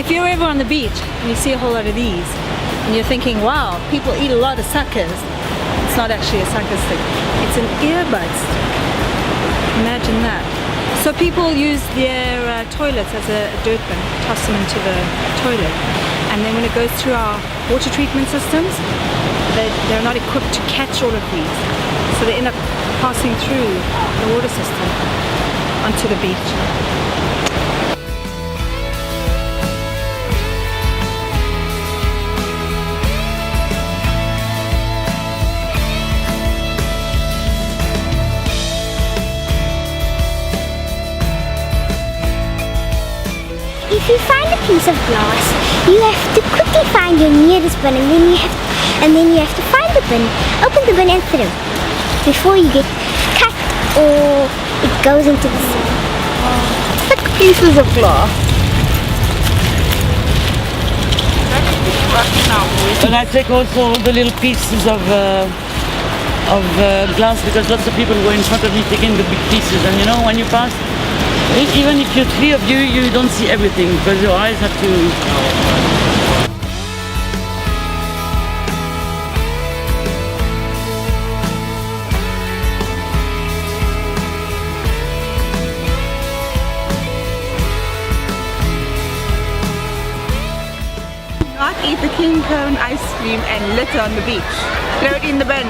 if you're ever on the beach and you see a whole lot of these, and you're thinking, wow, people eat a lot of suckers, it's not actually a sucker stick. It's an earbud stick. Imagine that. So people use their toilets as a dirt bin, toss them into the toilet, and then when it goes through our water treatment systems, they're not equipped to catch all of these, so they end up passing through the water system onto the beach. If you find a piece of glass, you have to quickly find your nearest bin, and then you have to find the bin, open the bin and throw before you get cut or it goes into the sea. Thick pieces of glass. And I take also all the little pieces of glass, because lots of people were in front of me taking the big pieces, and you know, when you pass, even if you're three of you, you don't see everything because your eyes have to... Not eat the king cone ice cream and litter on the beach. Throw it in the bin.